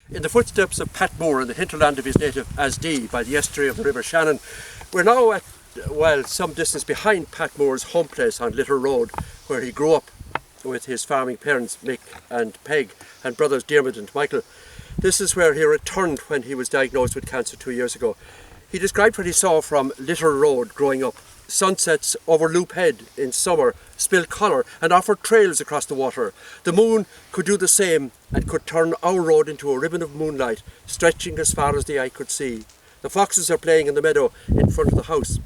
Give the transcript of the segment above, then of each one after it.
In the footsteps of Pat Moore in the hinterland of his native Asdee by the estuary of the River Shannon, we're now at, well, some distance behind Pat Moore's home place on Little Road, where he grew up with his farming parents Mick and Peg and brothers Diarmuid and Michael. This is where he returned when he was diagnosed with cancer 2 years ago. He described what he saw from Little Road growing up. Sunsets over Loop Head in summer spilled colour and offered trails across the water. The moon could do the same and could turn our road into a ribbon of moonlight, stretching as far as the eye could see. The foxes are playing in the meadow in front of the house.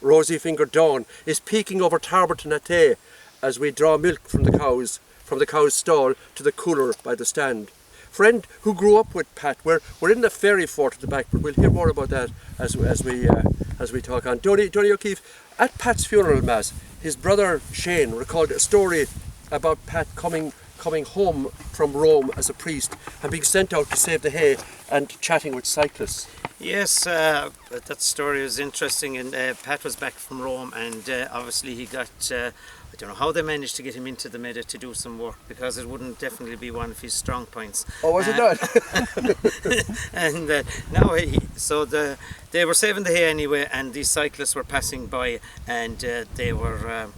Rosy-fingered dawn is peeking over Tarbert and Atay as we draw milk from the cow's stall to the cooler by the stand. Friend who grew up with Pat, we're in the ferry fort at the back, but we'll hear more about that as we talk on. Donny O'Keefe, at Pat's funeral mass, his brother Shane recalled a story about Pat coming home from Rome as a priest and being sent out to save the hay and chatting with cyclists. Yes, that story is interesting. And Pat was back from Rome, and obviously he got. I don't know how they managed to get him into the Meta to do some work, because it wouldn't definitely be one of his strong points. Oh, was it not? And they were saving the hay anyway, and these cyclists were passing by, and they were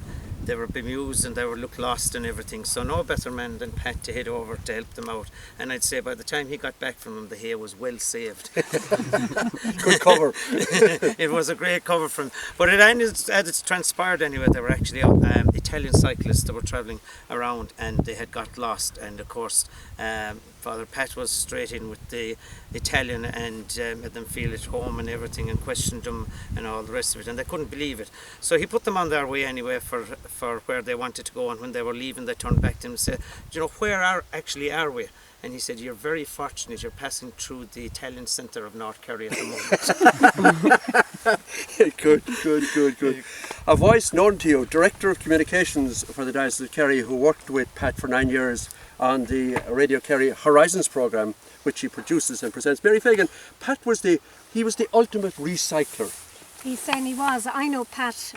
bemused and they were looked lost and everything. So no better man than Pat to head over to help them out. And I'd say by the time he got back from them, the hay was well saved. Good cover. It was a great cover from. But as it's transpired anyway, they were actually Italian cyclists that were travelling around, and they had got lost. And of course, Father Pat was straight in with the Italian and made them feel at home and everything, and questioned them and all the rest of it, and they couldn't believe it. So he put them on their way anyway for where they wanted to go, and when they were leaving they turned back to him and said, "Do you know, where are we?" And he said, "You're very fortunate, you're passing through the Italian centre of North Kerry at the moment." Good. A voice known to you, Director of Communications for the Diocese of Kerry, who worked with Pat for 9 years on the Radio Kerry Horizons programme, which he produces and presents. Mary Fagan, Pat was the ultimate recycler. He certainly was. I knew Pat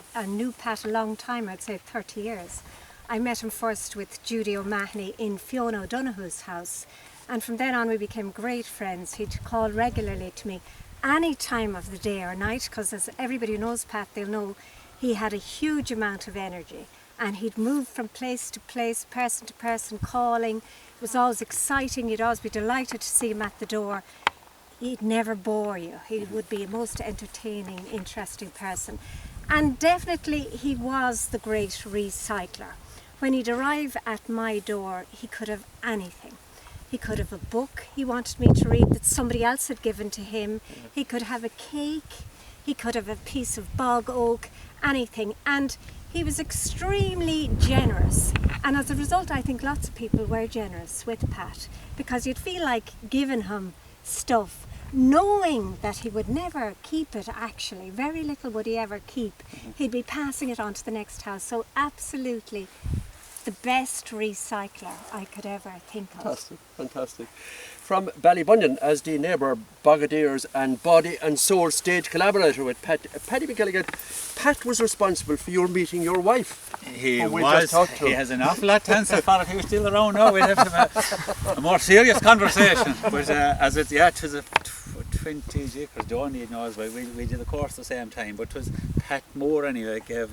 a long time, I'd say 30 years. I met him first with Judy O'Mahony in Fiona O'Donoghue's house, and from then on we became great friends. He'd call regularly to me any time of the day or night, because as everybody who knows Pat, they'll know he had a huge amount of energy, and he'd move from place to place, person to person, calling. It was always exciting. You'd always be delighted to see him at the door. He'd never bore you. He would be a most entertaining, interesting person. And definitely he was the great recycler. When he'd arrive at my door, he could have anything. He could have a book he wanted me to read that somebody else had given to him. He could have a cake. He could have a piece of bog oak, anything. And he was extremely generous. And as a result, I think lots of people were generous with Pat, because you'd feel like giving him stuff, knowing that he would never keep it actually. Very little would he ever keep. He'd be passing it on to the next house. So absolutely the best recycler I could ever think of. Fantastic. From Ballybunion, Asdee neighbour, Boggadiers and body and soul stage collaborator with Paddy McElligott. Pat was responsible for your meeting your wife. He was. He has an awful lot to answer for if he was still around now. We'd have to have a more serious conversation. But as it was a 20 years, Donny knows, we did the course at the same time, but it was Pat Moore anyway, gave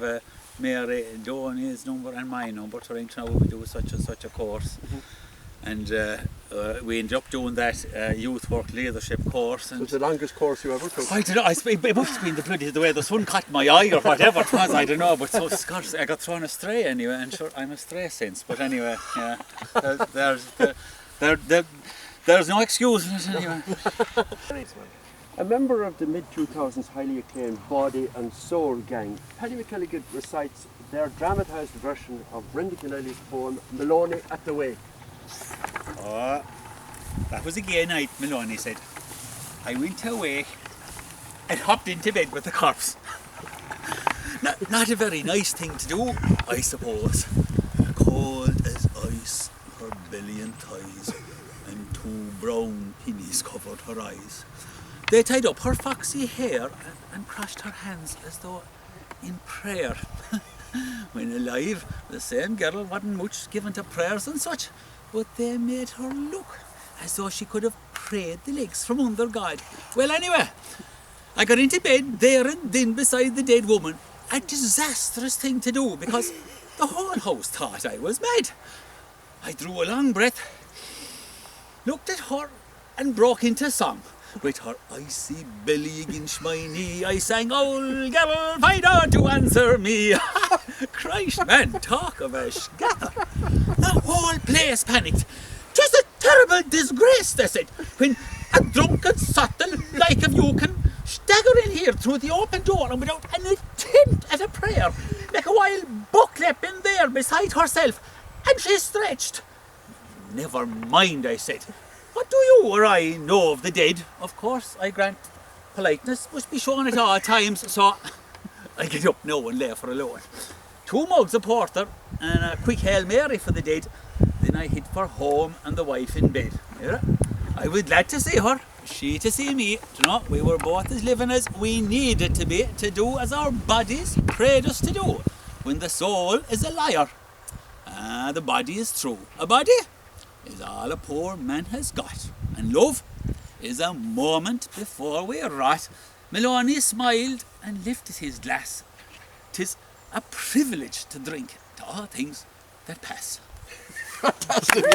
Mary Donny's number and my number to ring to know we do such and such a course. And we ended up doing that youth work leadership course. And it was the longest course you ever took? I don't know, it must have been the way the sun caught my eye or whatever it was, I don't know, but so Scott, I got thrown astray anyway, and sure, I'm astray since, but anyway, yeah, there's no excuse in it anyway. A member of the mid-2000s highly acclaimed Body and Soul gang, Paddy McElligott recites their dramatised version of Brendan Kennelly's poem Maloney at the Wake. Oh, that was a gay night, Maloney said. I went away and hopped into bed with the corpse. Not a very nice thing to do, I suppose. Cold as ice, her belly and thighs, and 2 brown pinnies covered her eyes. They tied up her foxy hair and crossed her hands as though in prayer. When alive, the same girl wasn't much given to prayers and such, but they made her look as though she could have prayed the legs from under God. Well, anyway, I got into bed there and then beside the dead woman. A disastrous thing to do because the whole house thought I was mad. I drew a long breath, looked at her and broke into song. With her icy belly against my knee, I sang, "Old gal, find out to answer me." Christ, man, talk of a scatter. The whole place panicked. "'Tis a terrible disgrace," they said, "when a drunken sotton like of you can stagger in here through the open door and without an attempt at a prayer, make a wild bucklep in there beside herself, and she's stretched." "Never mind," I said. "What do you or I know of the dead?" Of course, I grant politeness must be shown at all times, so I get up now and lay her alone. 2 mugs of porter and a quick Hail Mary for the dead. Then I hid for home and the wife in bed. Yeah. I was glad to see her, she to see me. You know, we were both as living as we needed to be, to do as our bodies prayed us to do. When the soul is a liar, the body is true. A body is all a poor man has got, and love is a moment before we rot. Maloney smiled and lifted his glass. "'Tis a privilege to drink to all things that pass." Fantastic.